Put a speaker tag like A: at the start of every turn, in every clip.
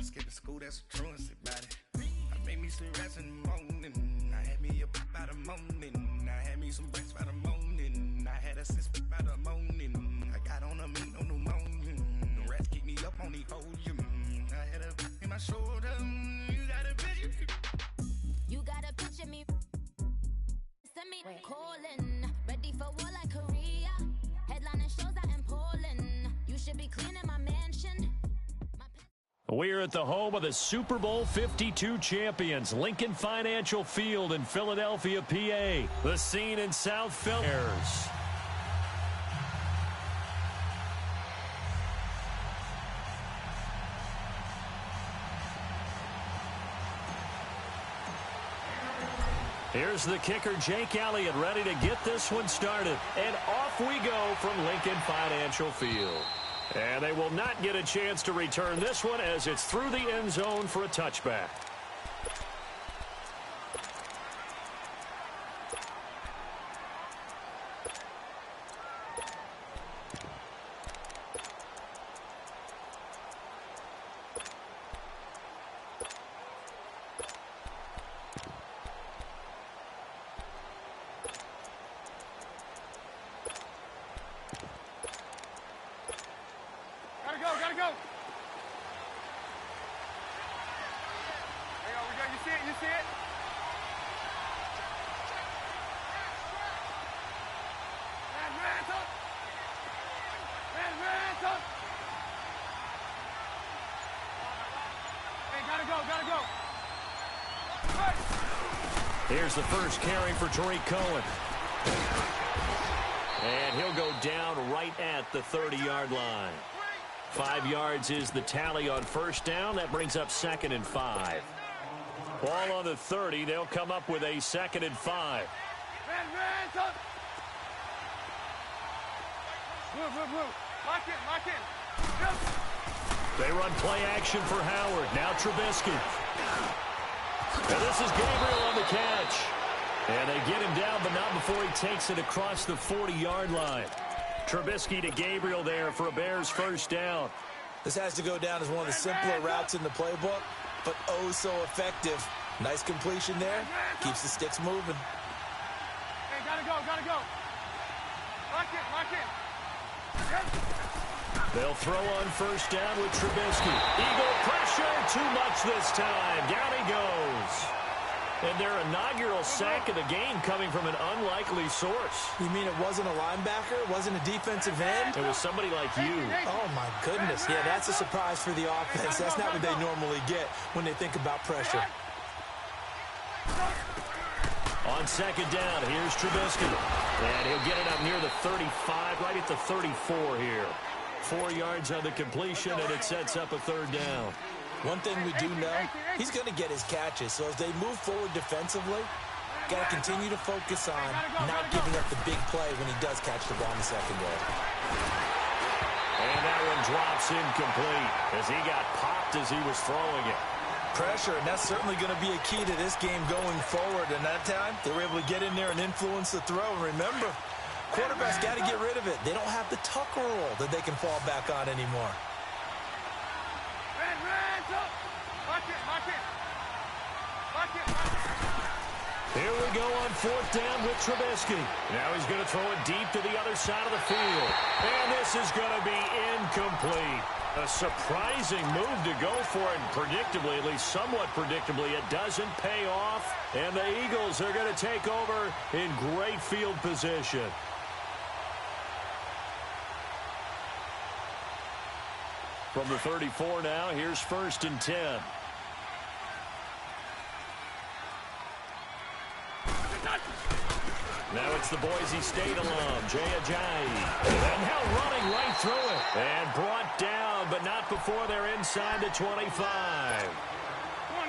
A: Skipping school, that's a truancy about it. I made me some rats in the morning. I had me a pop by the morning. I had me some breaks by the morning. I had a six by the morning. I got on a meat on the morning. The rats keep me up on the podium. I had a in my shoulder. You got a picture.
B: You got a picture me. Send me calling. Ready for war like Korea. Headlining shows out in Poland. You should be cleaning my mansion.
C: We're at the home of the Super Bowl 52 champions, Lincoln Financial Field in Philadelphia, PA. The scene in South Philly. Here's the kicker, Jake Elliott, ready to get this one started. And off we go from Lincoln Financial Field. And they will not get a chance to return this one as it's through the end zone for a touchback.
D: Gotta go. There we go. You see it? Ransom! Hey, gotta go. Hey.
C: Here's the first carry for Tariq Cohen. And he'll go down right at the 30-yard line. 5 yards is the tally on first down. That brings up 2nd and 5. Ball on the 30. They'll come up with a 2nd and 5.
D: Move. Lock in.
C: They run play action for Howard. Now Trubisky. And this is Gabriel on the catch. And they get him down, but not before he takes it across the 40-yard line. Trubisky to Gabriel there for a Bears first down.
E: This has to go down as one of the simpler routes in the playbook, but oh so effective. Nice completion there. Keeps the sticks moving.
D: Hey, gotta go. Lock in. Yep.
C: They'll throw on first down with Trubisky. Eagle pressure, too much this time. Down he goes. And their inaugural sack of the game coming from an unlikely source.
E: You mean it wasn't a linebacker? It wasn't a defensive end?
C: It was somebody like you.
E: Oh, my goodness. Yeah, that's a surprise for the offense. That's not what they normally get when they think about pressure.
C: On second down, here's Trubisky. And he'll get it up near the 35, right at the 34 here. 4 yards on the completion, and it sets up a third down.
E: One thing we do know, he's going to get his catches. So as they move forward defensively, got to continue to focus on not giving up the big play when he does catch the ball in the secondary.
C: And that one drops incomplete as he got popped as he was throwing it.
E: Pressure, and that's certainly going to be a key to this game going forward. And that time, they were able to get in there and influence the throw. And remember, quarterbacks got to get rid of it. They don't have the Tucker rule that they can fall back on anymore.
C: Here we go on fourth down with Trubisky. Now he's going to throw it deep to the other side of the field. And this is going to be incomplete. A surprising move to go for it. Predictably, at least somewhat predictably, it doesn't pay off. And the Eagles are going to take over in great field position. From the 34 now, here's 1st and 10. Now it's the Boise State alum, Jay Ajayi. And now running right through it. And brought down, but not before they're inside the 25.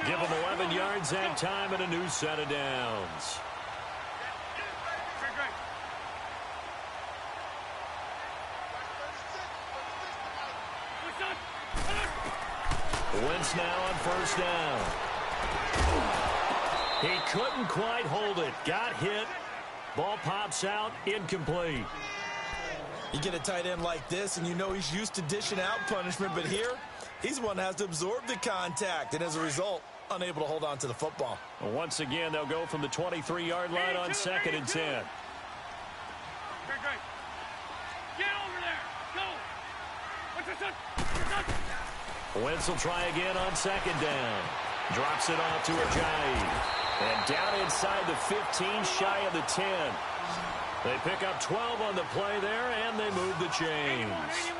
C: Give them 11 yards that time and a new set of downs. Wentz now on first down. He couldn't quite hold it. Got hit. Ball pops out, incomplete.
E: You get a tight end like this, and you know he's used to dishing out punishment, but here, He's the one that has to absorb the contact, and as a result, unable to hold on to the football.
C: Well, once again, they'll go from the 23-yard line on 2nd and 10.
D: Great. Get over there. Go. What's this one?
C: Wentz will try again on 2nd down. Drops it off to Ajayi. And down inside the 15, shy of the 10. They pick up 12 on the play there, and they move the chains.
D: 81.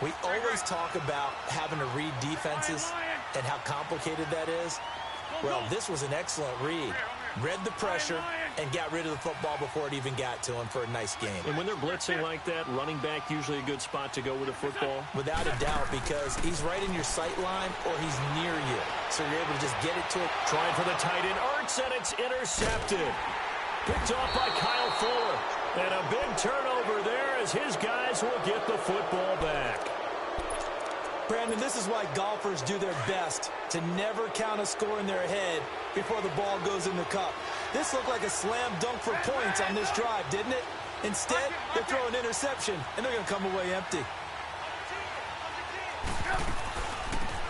E: We always talk about having to read defenses and how complicated that is. Well, this was an excellent read. Read the pressure and got rid of the football before it even got to him for a nice game.
C: And when they're blitzing like that, running back usually a good spot to go with the football?
E: Without a doubt, because he's right in your sight line or he's near you. So you're able to just get it to it.
C: Trying for the tight end, Ertz, and it's intercepted. Picked off by Kyle Fuller. And a big turnover there as his guys will get the football back.
E: Brandon, this is why golfers do their best to never count a score in their head before the ball goes in the cup. This looked like a slam dunk for points on this drive, didn't it? Instead, they throw an interception, and they're going to come away empty.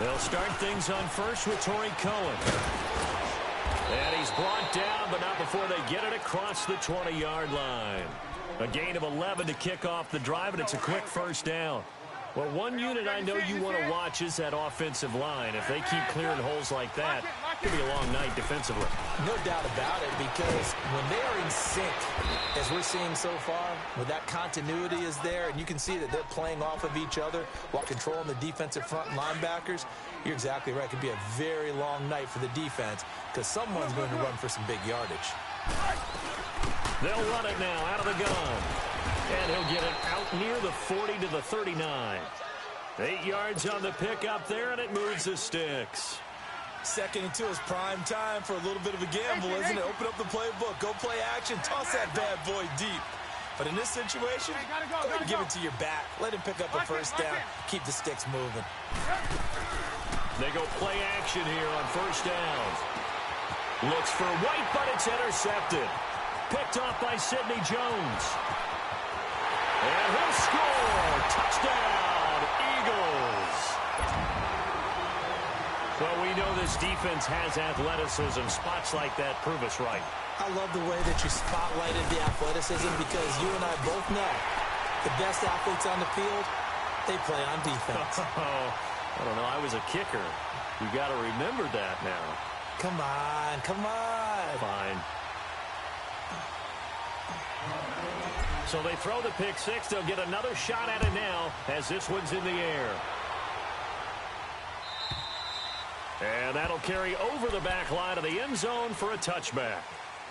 C: They'll start things on first with Torrey Cohen. And he's brought down, but not before they get it across the 20-yard line. A gain of 11 to kick off the drive, and it's a quick first down. Well, one unit I know you want to watch is that offensive line. If they keep clearing holes like that, it could be a long night defensively.
E: No doubt about it, because when they are in sync, as we're seeing so far, when that continuity is there, and you can see that they're playing off of each other while controlling the defensive front and linebackers, you're exactly right. It could be a very long night for the defense because someone's going to run for some big yardage.
C: They'll run it now out of the gun. And he'll get it out near the 40 to the 39. 8 yards on the pickup there, and it moves the sticks.
E: 2nd and 2 is prime time for a little bit of a gamble, isn't it? Open up the playbook, go play action, toss that bad boy deep. But in this situation, go ahead and give it to your back. Let him pick up a first down. Keep the sticks moving.
C: They go play action here on first down. Looks for White, but it's intercepted. Picked off by Sidney Jones. And he'll score. Touchdown, Eagles. Well, we know this defense has athleticism. Spots like that prove us right.
E: I love the way that you spotlighted the athleticism because you and I both know the best athletes on the field, they play on defense.
C: I don't know. I was a kicker. You got to remember that now.
E: Come on, come on.
C: Fine. So they throw the pick six. They'll get another shot at it now as this one's in the air. And that'll carry over the back line of the end zone for a touchback.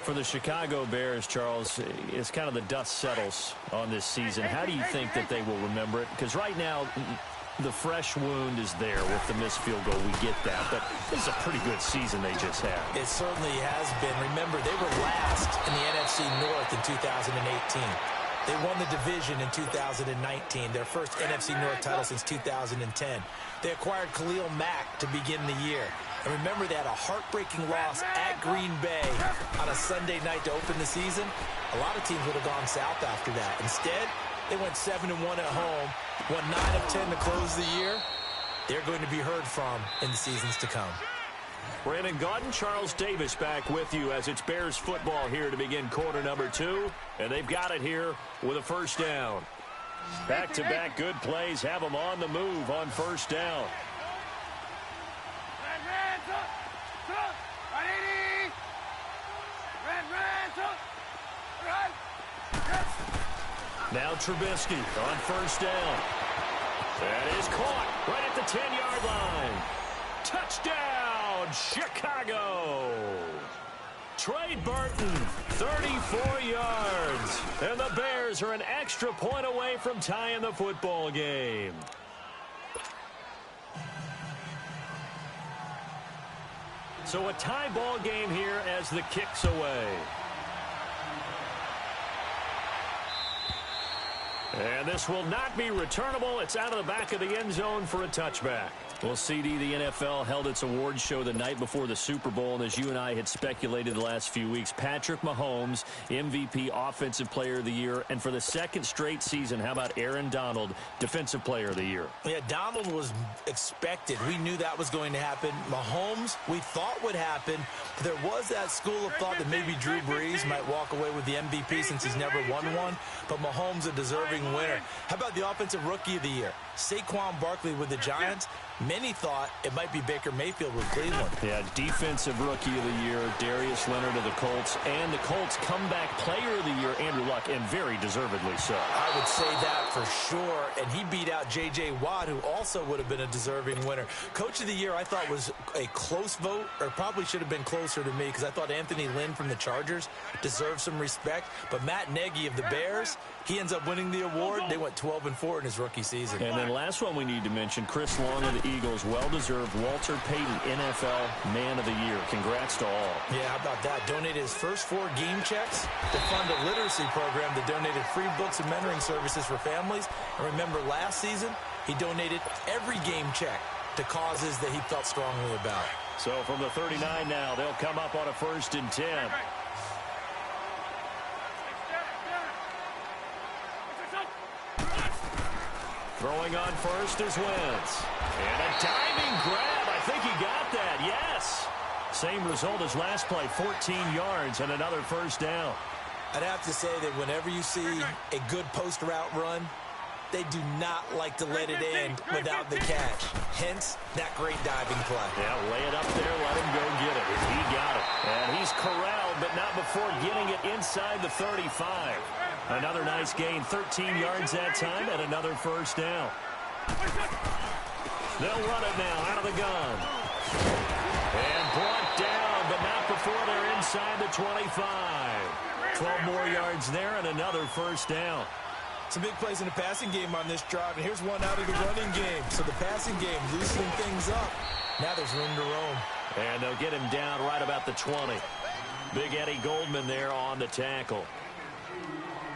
C: For the Chicago Bears, Charles, it's kind of the dust settles on this season. How do you think that they will remember it? Because right now, the fresh wound is there with the missed field goal. We get that. But this is a pretty good season they just had.
E: It certainly has been. Remember, they were last in the NFC North in 2018. They won the division in 2019, their first NFC North title since 2010. They acquired Khalil Mack to begin the year. And remember, they had a heartbreaking loss at Green Bay on a Sunday night to open the season. A lot of teams would have gone south after that. Instead, they went 7-1 at home, won 9 of 10 to close the year. They're going to be heard from in the seasons to come.
C: Brandon Gaudin, Charles Davis back with you as it's Bears football here to begin quarter number 2. And they've got it here with a first down. Back-to-back good plays have them on the move on first down. Now Trubisky on first down. That is caught right at the 10-yard line. Touchdown, Chicago. Trey Burton, 34 yards. And the Bears are an extra point away from tying the football game. So a tie ball game here as the kick's away. And this will not be returnable. It's out of the back of the end zone for a touchback. Well, CD, the NFL held its awards show the night before the Super Bowl, and as you and I had speculated the last few weeks, Patrick Mahomes, MVP, Offensive Player of the Year, and for the second straight season, how about Aaron Donald, Defensive Player of the Year?
E: Yeah, Donald was expected. We knew that was going to happen. Mahomes, we thought would happen. There was that school of thought that maybe Drew Brees might walk away with the MVP since he's never won one, but Mahomes a deserving winner. How about the Offensive Rookie of the Year? Saquon Barkley with the Giants. Many thought it might be Baker Mayfield with Cleveland.
C: Yeah, Defensive Rookie of the Year, Darius Leonard of the Colts, and the Colts Comeback Player of the Year, Andrew Luck, and very deservedly so.
E: I would say that for sure, and he beat out J.J. Watt, who also would have been a deserving winner. Coach of the Year, I thought was a close vote, or probably should have been closer to me, because I thought Anthony Lynn from the Chargers deserved some respect, but Matt Nagy of the Bears, he ends up winning the award. They went 12-4 in his rookie season.
C: And then last one we need to mention, Chris Long of the Eagles, well-deserved Walter Payton NFL Man of the Year. Congrats to all.
E: Yeah, how about that? Donated his first 4 game checks to fund a literacy program that donated free books and mentoring services for families. And remember, last season, he donated every game check to causes that he felt strongly about.
C: So from the 39 now, they'll come up on a 1st and 10. Throwing on first is Wentz. And a diving grab. I think he got that. Yes. Same result as last play, 14 yards and another 1st down.
E: I'd have to say that whenever you see a good post route run, they do not like to let it end without the catch. Hence, that great diving play.
C: Yeah, lay it up there, let him go get it. And he got it. And he's corralled, but not before getting it inside the 35. Another nice gain, 13 yards that time, and another 1st down. They'll run it now out of the gun. And brought down, but not before they're inside the 25. 12 more yards there and another 1st down.
E: Some big plays in the passing game on this drive, and here's one out of the running game. So the passing game loosening things up. Now there's room to roam.
C: And they'll get him down right about the 20. Big Eddie Goldman there on the tackle.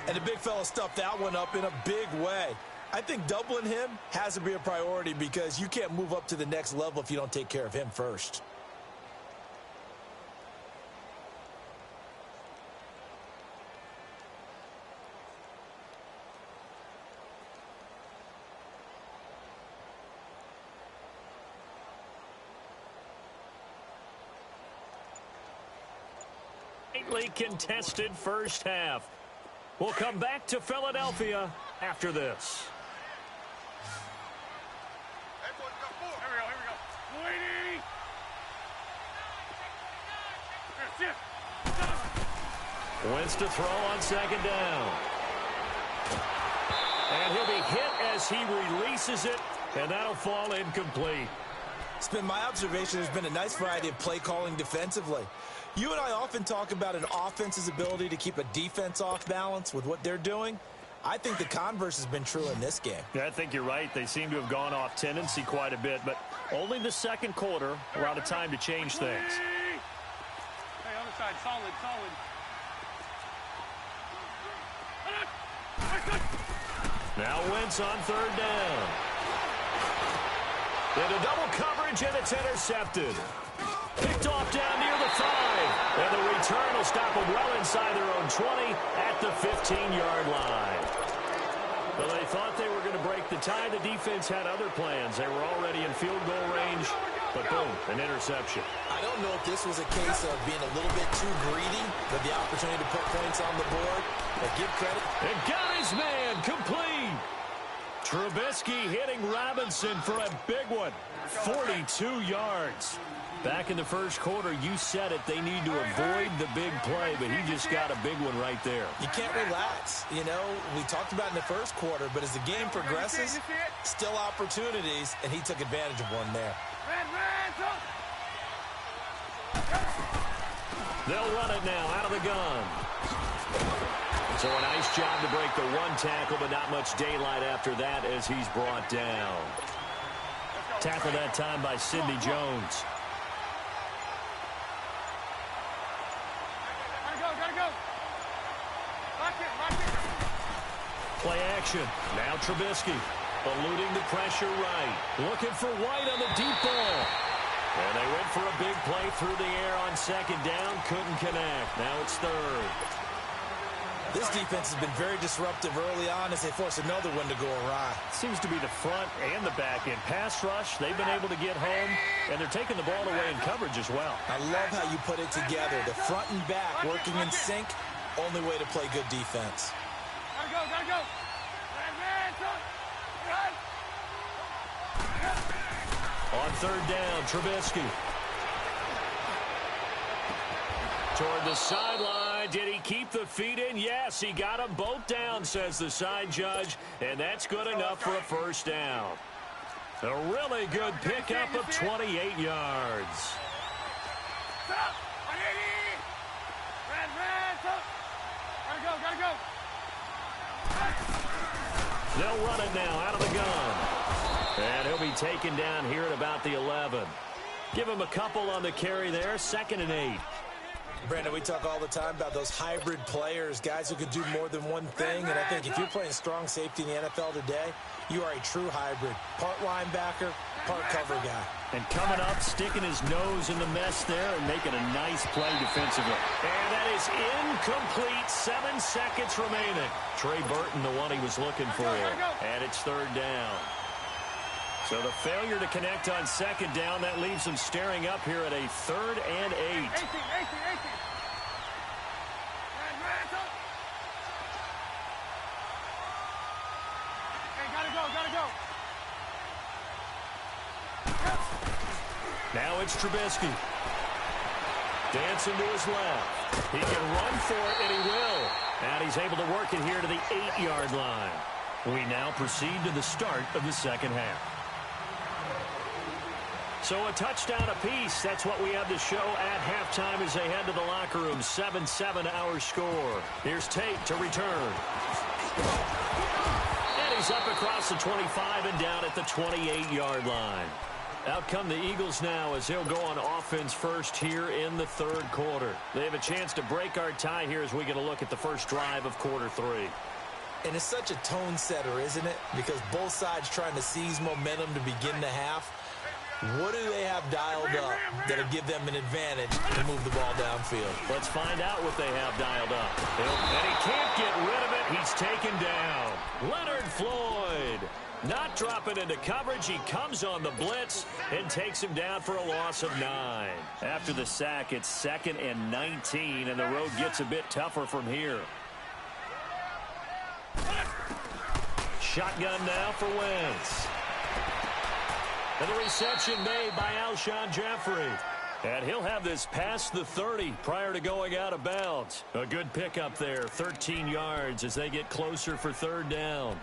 E: And the big fella stuffed that one up in a big way. I think doubling him has to be a priority because you can't move up to the next level if you don't take care of him first.
C: Tightly contested 1st half. We'll come back to Philadelphia after this. Wentz to throw on 2nd down. And he'll be hit as he releases it, and that'll fall incomplete.
E: It's been my observation there's been a nice variety of play calling defensively. You and I often talk about an offense's ability to keep a defense off balance with what they're doing. I think the converse has been true in this game.
C: Yeah, I think you're right. They seem to have gone off tendency quite a bit, but only the 2nd quarter, a lot of time to change things.
D: Hey, other side, solid, solid.
C: Now Wentz on 3rd down. Into double coverage, and it's intercepted. Picked off down near the 5. And the return will stop them well inside their own 20 at the 15-yard line. Well, they thought they were going to break the tie. The defense had other plans. They were already in field goal range, but boom, an interception.
E: I don't know if this was a case of being a little bit too greedy with the opportunity to put points on the board, but give credit.
C: And got his man complete. Trubisky hitting Robinson for a big one, 42 yards. Back in the 1st quarter, you said it, they need to avoid the big play, but he just got a big one right there.
E: You can't relax. You know, we talked about in the 1st quarter, but as the game progresses, still opportunities, and he took advantage of one there.
C: They'll run it now out of the gun. So a nice job to break the 1 tackle, but not much daylight after that as he's brought down. Tackle that time by Sidney Jones. Play action. Now Trubisky. Eluding the pressure right. Looking for White on the deep ball. And they went for a big play through the air on second down. Couldn't connect. Now it's third.
E: This defense has been very disruptive early on as they force another one to go awry.
C: Seems to be the front and the back end. Pass rush, they've been able to get home, and they're taking the ball away in coverage as well.
E: I love how you put it together. The front and back working in sync. Only way to play good defense.
D: Gotta go, gotta go.
C: On third down, Trubisky. Toward the sideline. Did he keep the feet in? Yes, he got them both down, says the side judge, and that's good enough for a first down. A really good pickup of 28 yards.
D: Gotta go.
C: They'll run it now out of the gun. And he'll be taken down here at about the 11. Give him a couple on the carry there, 2nd and 8.
E: Brandon, we talk all the time about those hybrid players, guys who can do more than one thing. And I think if you're playing strong safety in the NFL today, you are a true hybrid. Part linebacker, part cover guy.
C: And coming up, sticking his nose in the mess there and making a nice play defensively. And that is incomplete. 7 seconds remaining. Trey Burton, the one he was looking for. And it's third down. So the failure to connect on second down, that leaves them staring up here at a 3rd and 8.
D: 18. Gotta go.
C: Now it's Trubisky. Dancing to his left. He can run for it, and he will. And he's able to work it here to the 8-yard line. We now proceed to the start of the second half. So a touchdown apiece. That's what we have to show at halftime as they head to the locker room. 7-7 our score. Here's Tate to return. And he's up across the 25 and down at the 28-yard line. Out come the Eagles now as they'll go on offense first here in the third quarter. They have a chance to break our tie here as we get a look at the first drive of quarter 3.
E: And it's such a tone setter, isn't it? Because both sides trying to seize momentum to begin the half. What do they have dialed up that'll give them an advantage to move the ball downfield?
C: Let's find out what they have dialed up. And he can't get rid of it. He's taken down. Leonard Floyd not dropping into coverage. He comes on the blitz and takes him down for a loss of 9. After the sack, it's 2nd and 19, and the road gets a bit tougher from here. Shotgun now for Wentz. And the reception made by Alshon Jeffrey. And he'll have this past the 30 prior to going out of bounds. A good pickup there, 13 yards as they get closer for third down.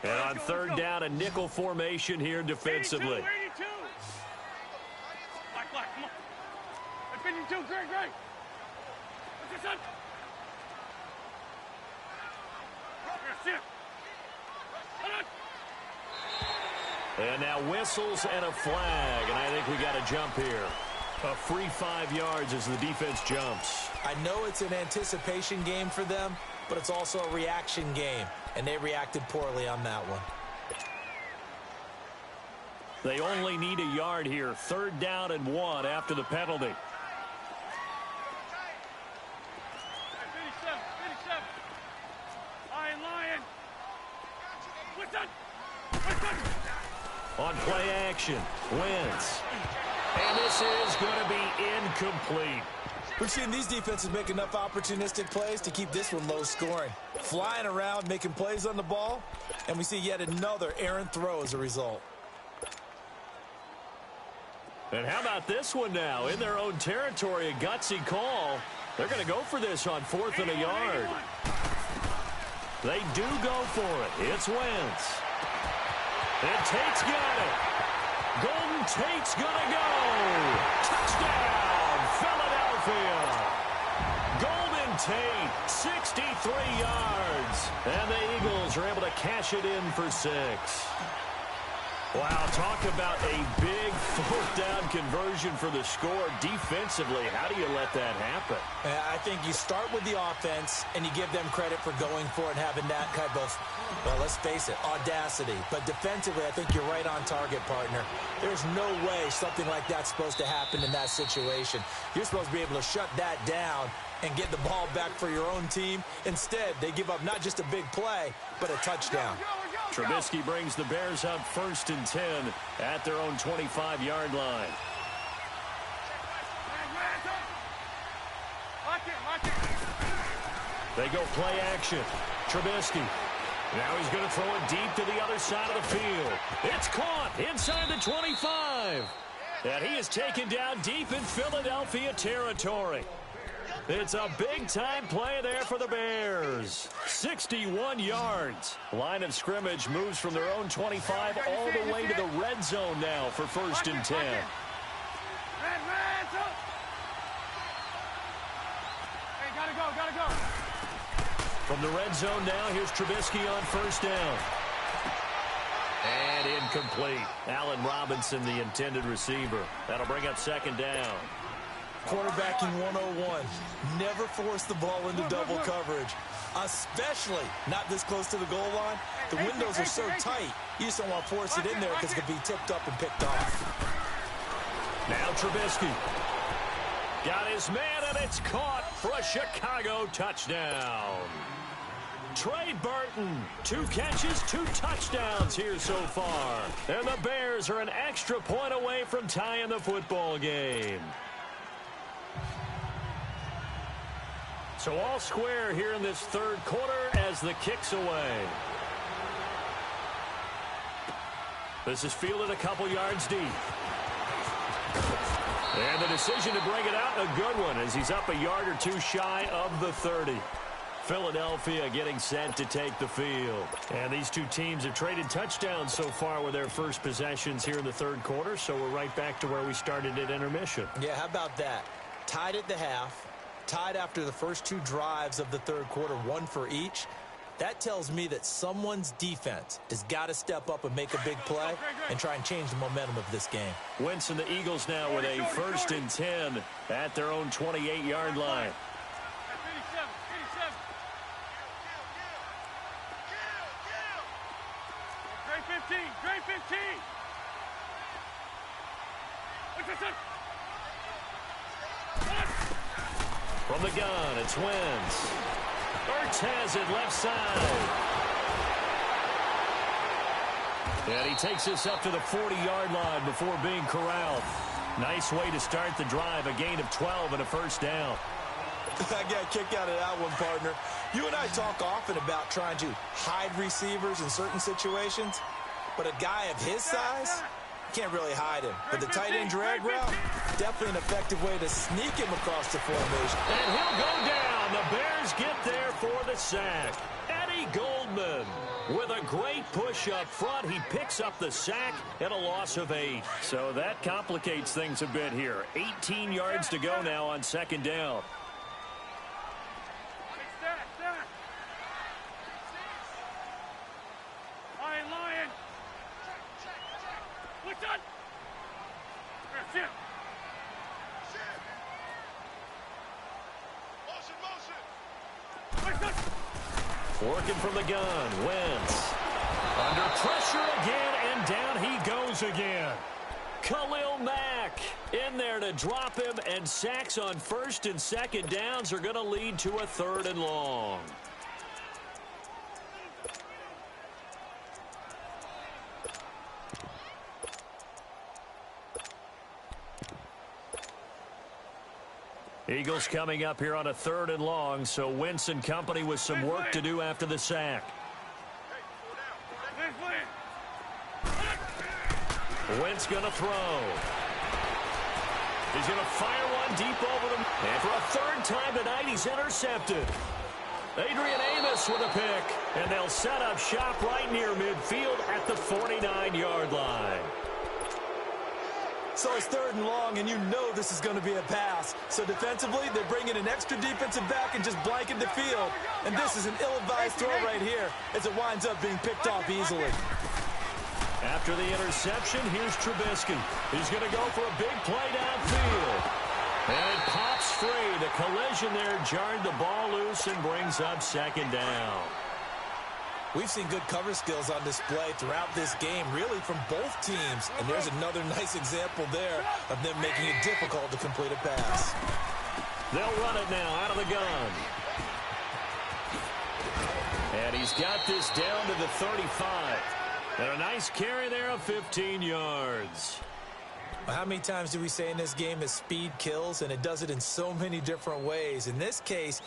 C: And on third down, a nickel formation here defensively.
D: 82. Black, come on. 52, great. What's this, son? Here, hold on.
C: And now whistles and a flag, and I think we got a jump here. A free 5 yards as the defense jumps.
E: I know it's an anticipation game for them, but it's also a reaction game, and they reacted poorly on that one.
C: They only need a yard here. 3rd down and 1 after the penalty.
D: 57. Lion. What's that?
C: On play action, Wentz. And this is going to be incomplete.
E: We've seen these defenses make enough opportunistic plays to keep this one low scoring. Flying around, making plays on the ball, and we see yet another errant throw as a result.
C: And how about this one now? In their own territory, a gutsy call. They're going to go for this on 4th and a yard. They do go for it. It's Wentz. And Tate's got it. Golden Tate's going to go. Touchdown, Philadelphia. Golden Tate, 63 yards. And the Eagles are able to cash it in for 6. Wow, talk about a big fourth down conversion for the score. Defensively, how do you let that happen?
E: I think you start with the offense, and you give them credit for going for it and having that type of, well, let's face it, audacity. But defensively, I think you're right on target, partner. There's no way something like that's supposed to happen in that situation. You're supposed to be able to shut that down and get the ball back for your own team. Instead, they give up not just a big play, but a touchdown.
C: Trubisky brings the Bears up 1st and 10 at their own 25-yard line. They go play action. Trubisky. Now he's going to throw it deep to the other side of the field. It's caught inside the 25. And he is taken down deep in Philadelphia territory. It's a big-time play there for the Bears. 61 yards. Line of scrimmage moves from their own 25 all the way to the red zone now for 1st and 10.
D: Hey, gotta go.
C: From the red zone now, here's Trubisky on 1st down. And incomplete. Allen Robinson, the intended receiver. That'll bring up 2nd down.
E: Quarterbacking 101. Never force the ball into double coverage, especially not this close to the goal line. The windows are so tight, you just don't want to force it in there because it could be tipped up and picked off.
C: Now Trubisky. Got his man, and it's caught for a Chicago touchdown. Trey Burton, 2 catches, 2 touchdowns here so far. And the Bears are an extra point away from tying the football game. So all square here in this 3rd quarter as the kick's away. This is fielded a couple yards deep. And the decision to bring it out, a good one, as he's up a yard or 2 shy of the 30. Philadelphia getting set to take the field. And these two teams have traded touchdowns so far with their first possessions here in the 3rd quarter, so we're right back to where we started at intermission.
E: Yeah, how about that? Tied at the half. Tied after the first 2 drives of the 3rd quarter, 1 for each. That tells me that someone's defense has got to step up and make a big play and try and change the momentum of this game.
C: Wentz and the Eagles now with a 1st and 10 at their own 28-yard line.
D: 15. What's this up?
C: From the gun, it's Wentz. Ertz has it left side. And he takes this up to the 40-yard line before being corralled. Nice way to start the drive, a gain of 12 and a 1st down.
E: I got a kick out of that one, partner. You and I talk often about trying to hide receivers in certain situations, but a guy of his size, can't really hide him. But the tight end drag route, definitely an effective way to sneak him across the formation.
C: And he'll go down. The Bears get there for the sack. Eddie Goldman with a great push up front. He picks up the sack and a loss of 8. So that complicates things a bit here. 18 yards to go now on 2nd down.
D: Lion. What's that?
C: Working from the gun, Wentz. Under pressure again, and down he goes again. Khalil Mack in there to drop him, and sacks on 1st and 2nd downs are going to lead to a 3rd and long. Eagles coming up here on a 3rd and long, so Wentz and company with some work to do after the sack. Wentz going to throw. He's going to fire one deep over them. And for a 3rd time tonight, he's intercepted. Adrian Amos with a pick. And they'll set up shop right near midfield at the 49-yard line.
E: So it's 3rd and long, and you know this is going to be a pass. So defensively, they bring in an extra defensive back and just blanket the field. And this is an ill-advised throw right here as it winds up being picked off easily.
C: After the interception, here's Trubisky. He's going to go for a big play downfield. And it pops free. The collision there jarred the ball loose and brings up second down.
E: We've seen good cover skills on display throughout this game, really from both teams. And there's another nice example there of them making it difficult to complete a pass.
C: They'll run it now out of the gun. And he's got this down to the 35. And a nice carry there of 15 yards.
E: How many times do we say in this game that speed kills, and it does it in so many different ways? In this case,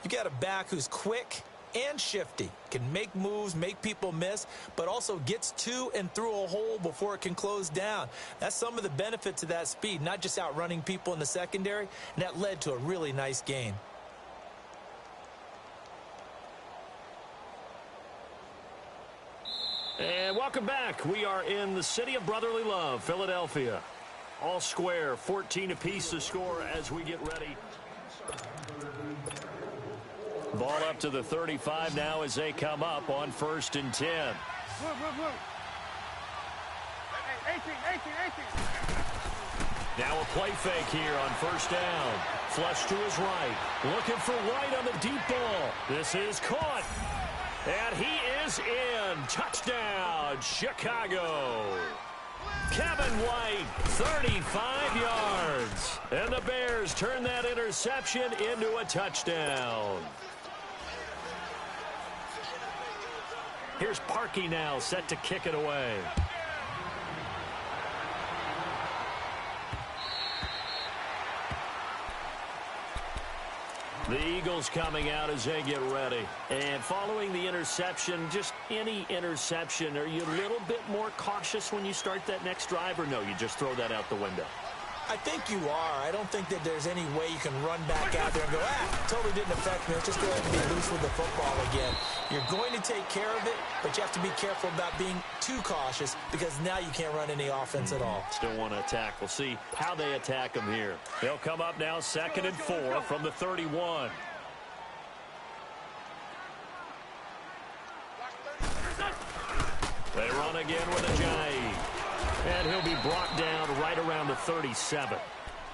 E: you got a back who's quick and shifty, can make moves, make people miss, but also gets to and through a hole before it can close down. That's some of the benefits of that speed, not just outrunning people in the secondary, and that led to a really nice gain.
C: And welcome back. We are in the city of brotherly love, Philadelphia. All square, 14 apiece to score as we get ready. Ball up to the 35 now as they come up on 1st and 10.
D: Hey, 18.
C: Now a play fake here on 1st down. Flush to his right. Looking for White on the deep ball. This is caught. And he is in. Touchdown, Chicago. Kevin White, 35 yards. And the Bears turn that interception into a touchdown. Here's Parkey now, set to kick it away. The Eagles coming out as they get ready. And following the interception, just any interception, are you a little bit more cautious when you start that next drive, or no, you just throw that out the window?
E: I think you are. I don't think that there's any way you can run back out there and go, totally didn't affect me. Let's just go ahead and be loose with the football again. You're going to take care of it, but you have to be careful about being too cautious because now you can't run any offense at all.
C: Still want to attack. We'll see how they attack them here. They'll come up now 2nd and 4 from the 31. They run again with Ajayi. And he'll be brought down right around the 37.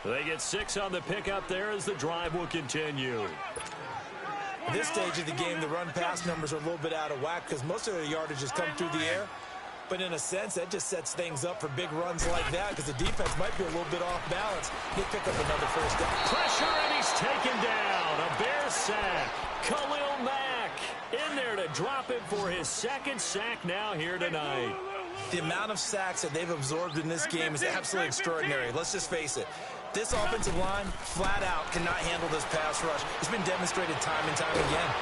C: They get 6 on the pickup there as the drive will continue.
E: At this stage of the game, the run-pass numbers are a little bit out of whack because most of their yardage has come through the air. But in a sense, that just sets things up for big runs like that because the defense might be a little bit off balance. He'll pick up another 1st down.
C: Pressure, and he's taken down. A Bears sack. Khalil Mack in there to drop it for his 2nd sack now here tonight.
E: The amount of sacks that they've absorbed in this game is absolutely extraordinary. Let's just face it. This offensive line, flat out, cannot handle this pass rush. It's been demonstrated time and time again.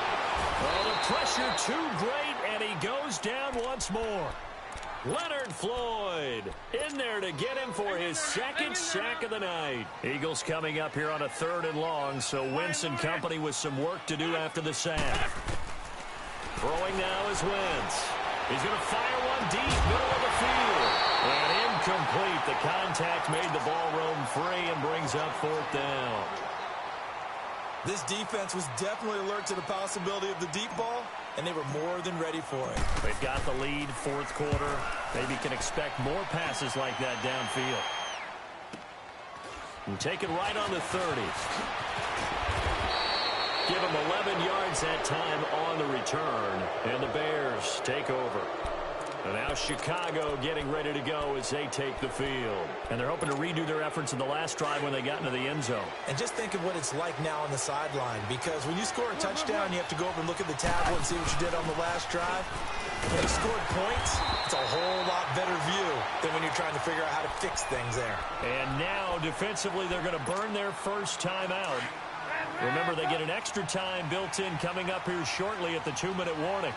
C: Well, the pressure too great, and he goes down once more. Leonard Floyd in there to get him for his 2nd sack of the night. Eagles coming up here on a 3rd and long, so Wentz and company with some work to do after the sack. Throwing now is Wentz. He's going to fire one deep, middle of the field. And incomplete. The contact made the ball roam free and brings up 4th down.
E: This defense was definitely alert to the possibility of the deep ball, and they were more than ready for it.
C: They've got the lead, 4th quarter. Maybe can expect more passes like that downfield. And take it right on the 30. Give him 11 yards that time on the return. And the Bears take over. And now Chicago getting ready to go as they take the field. And they're hoping to redo their efforts in the last drive when they got into the end zone.
E: And just think of what it's like now on the sideline. Because when you score a touchdown, you have to go over and look at the tablet and see what you did on the last drive. When you scored points, it's a whole lot better view than when you're trying to figure out how to fix things there.
C: And now, defensively, they're going to burn their first time out. Remember, they get an extra time built in coming up here shortly at the 2-minute warning.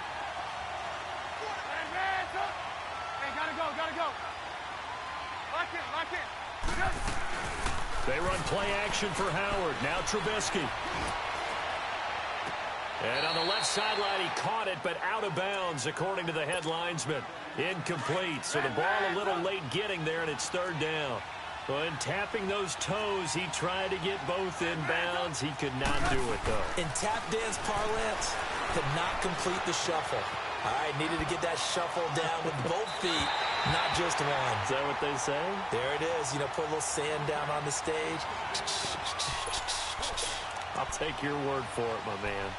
D: Hey, gotta go. Lock in.
C: They run play action for Howard. Now Trubisky. And on the left sideline, he caught it, but out of bounds, according to the head linesman. Incomplete, so the ball a little late getting there, and it's 3rd down. When tapping those toes, he tried to get both in bounds. He could not do it, though.
E: In tap dance parlance, could not complete the shuffle. All right, needed to get that shuffle down with both feet. Not just one.
C: Is that what they say?
E: There it is. You know, put a little sand down on the stage.
C: I'll take your word for it, my man.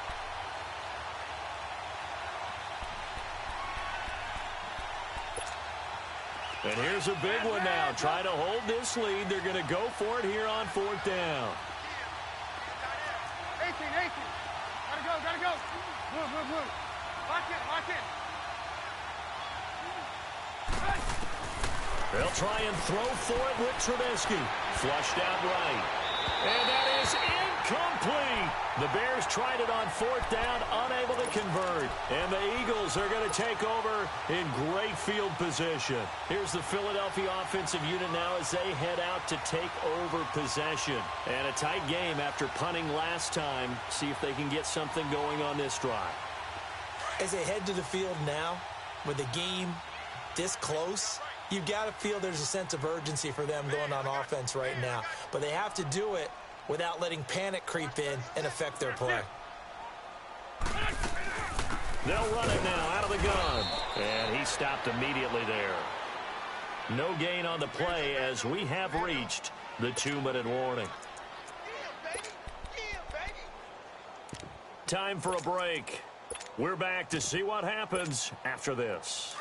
C: And here's a big one now. Trying to hold this lead. They're going to go for it here on 4th down.
D: 18. Gotta go. Move. Lock in.
C: They'll try and throw for it with Trubisky. Flushed out right. And that is incomplete. The Bears tried it on 4th down, unable to convert. And the Eagles are going to take over in great field position. Here's the Philadelphia offensive unit now as they head out to take over possession. And a tight game after punting last time. See if they can get something going on this drive.
E: As they head to the field now, with the game this close, you've got to feel there's a sense of urgency for them going on offense right now. But they have to do it without letting panic creep in and affect their play.
C: They'll run it now out of the gun. And he stopped immediately there. No gain on the play as we have reached the 2-minute warning. Time for a break. We're back to see what happens after this.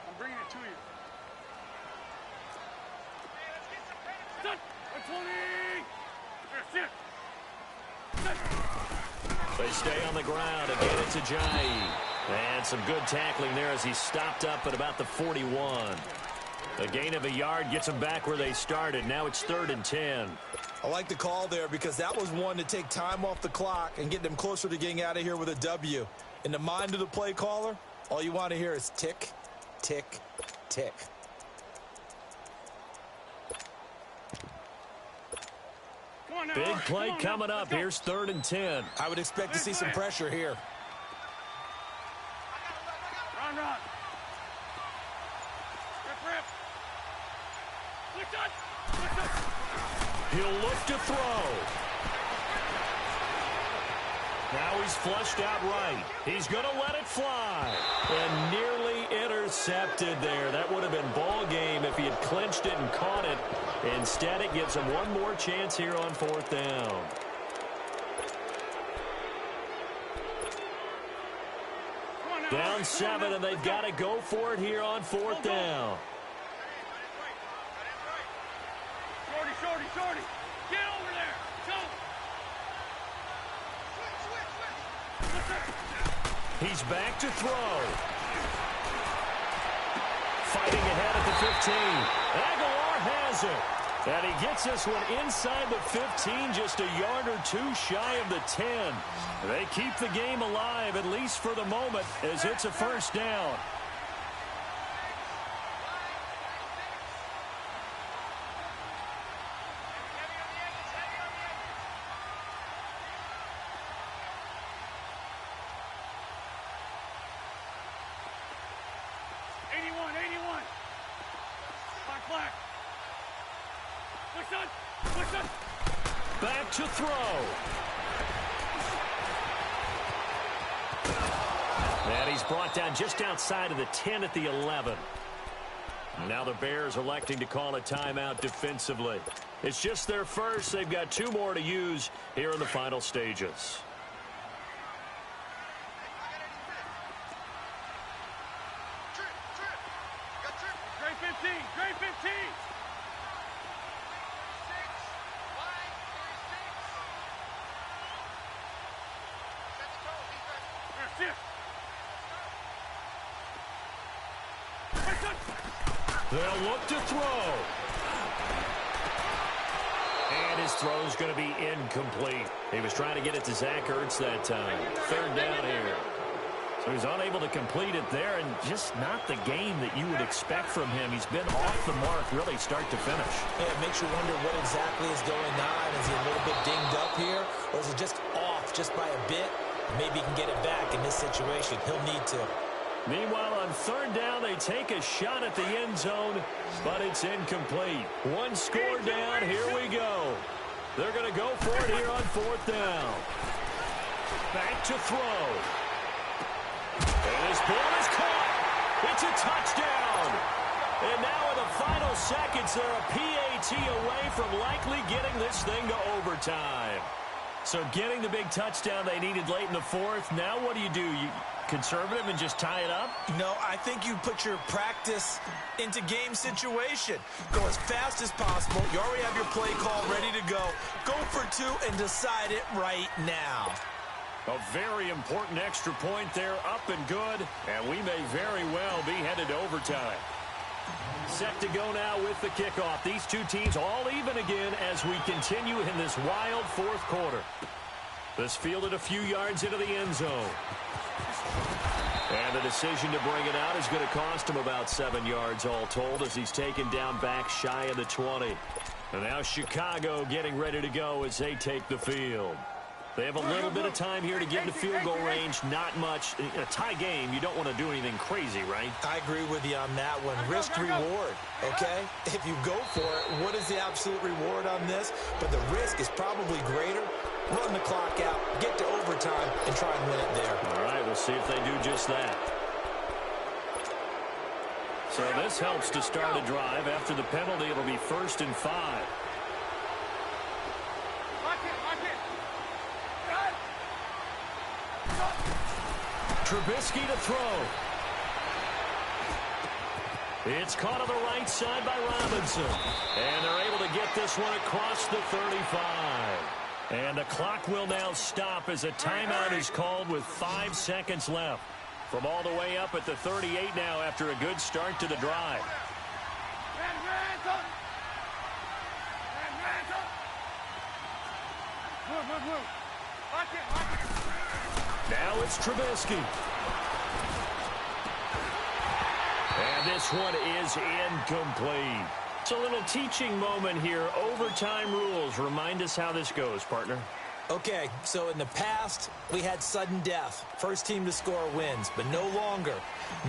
D: I'm bringing it to you. Set. 120.
C: They stay on the ground and get it to Jai. And some good tackling there as he stopped up at about the 41. A gain of a yard gets them back where they started. Now it's 3rd and 10.
E: I like the call there because that was one to take time off the clock and get them closer to getting out of here with a W. In the mind of the play caller, all you want to hear is tick, tick, tick.
C: Big play coming up. Here's 3rd and 10.
E: I would expect to see some pressure here.
D: Run.
C: He'll look to throw. Now he's flushed out right. He's going to let it fly. And nearly intercepted there. That would have been ball game if he had clinched it and caught it. Instead, it gives him one more chance here on 4th down. Down 7, and they've got to go for it here on 4th down.
D: Shorty. Get over there. Go.
C: He's back to throw. Fighting ahead at the 15. Aguilar has it. And he gets this one inside the 15, just a yard or two shy of the 10. They keep the game alive, at least for the moment, as it's a 1st down. Back to throw. And he's brought down just outside of the 10 at the 11. Now the Bears electing to call a timeout defensively. It's just their first. They've got 2 more to use here in the final stages.
D: Great 15.
C: They'll look to throw. And his throw's going to be incomplete. He was trying to get it to Zach Ertz that time. 3rd down here. So he's unable to complete it there, and just not the game that you would expect from him. He's been off the mark really start to finish.
E: Yeah, it makes you wonder what exactly is going on. Is he a little bit dinged up here, or is it just off just by a bit? Maybe he can get it back in this situation. He'll need to.
C: Meanwhile, on 3rd down, they take a shot at the end zone, but it's incomplete. 1 score down. Here we go. They're going to go for it here on 4th down. Back to throw. And his ball is caught. It's It's a touchdown. And now in the final seconds, they're a PAT away from likely getting this thing to overtime. So getting the big touchdown they needed late in the fourth. Now what do? You conservative and just tie it up?
E: No, I think you put your practice into game situation. Go as fast as possible. You already have your play call ready to go. Go for two and decide it right now.
C: A very important extra point there, up and good. And we may very well be headed to overtime. Set to go now with the kickoff. These two teams all even again as we continue in this wild fourth quarter. This fielded a few yards into the end zone. And the decision to bring it out is going to cost him about 7 yards all told as he's taken down back shy of the 20. And now Chicago getting ready to go as they take the field. They have a little bit of time here to get into field goal range. Not much. In a tie game, you don't want to do anything crazy, right?
E: I agree with you on that one. Risk reward, okay? If you go for it, what is the absolute reward on this? But the risk is probably greater. Run the clock out, get to overtime, and try and win it there.
C: All right, we'll see if they do just that. So this helps to start a drive. After the penalty, it'll be 1st and 5. Trubisky to throw. It's caught on the right side by Robinson. And they're able to get this one across the 35. And the clock will now stop as a timeout is called with 5 seconds left. From all the way up at the 38 now after a good start to the drive. Now it's Trubisky. And this one is incomplete. It's a little teaching moment here. Overtime rules. Remind us how this goes, partner.
E: Okay, so in the past, we had sudden death. First team to score wins, but no longer.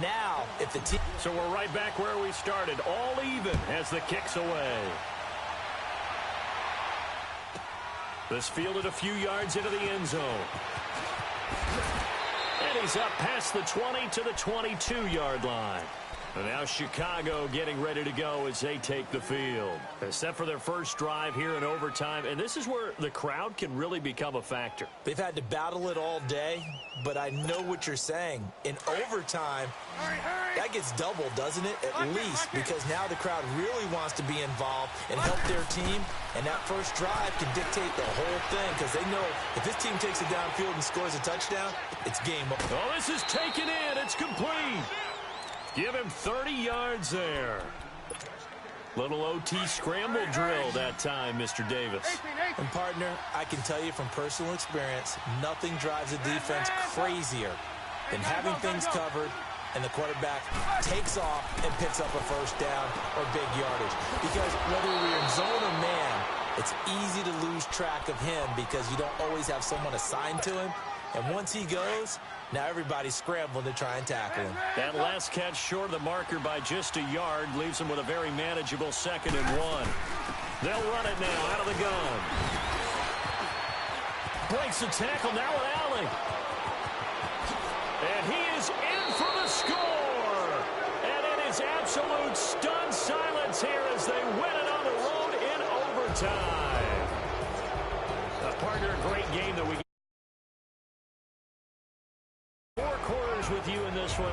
E: Now, if the team...
C: So we're right back where we started. All even as the kick's away. This fielded a few yards into the end zone. And he's up past the 20 to the 22-yard line. And now Chicago getting ready to go as they take the field. Set for their first drive here in overtime. And this is where the crowd can really become a factor.
E: They've had to battle it all day, but I know what you're saying. In overtime, that gets doubled, doesn't it? At least, because now the crowd really wants to be involved and help their team. And that first drive can dictate the whole thing because they know if this team takes it downfield and scores a touchdown, it's game over.
C: Oh, this is taken in. It's complete. Give him 30 yards there. Little OT scramble drill that time, Mr. Davis.
E: And, partner, I can tell you from personal experience, nothing drives a defense crazier than having things covered and the quarterback takes off and picks up a first down or big yardage. Because whether we're in zone or man, it's easy to lose track of him because you don't always have someone assigned to him. And once he goes, now everybody's scrambling to try and tackle him.
C: That last catch short of the marker by just a yard leaves him with a very manageable 2nd and 1. They'll run it now out of the gun. Breaks the tackle now with Allen. And he is in for the score. And it is absolute stunned silence here as they win it on the road in overtime. Partner, a great game that we 4 quarters with you in this one.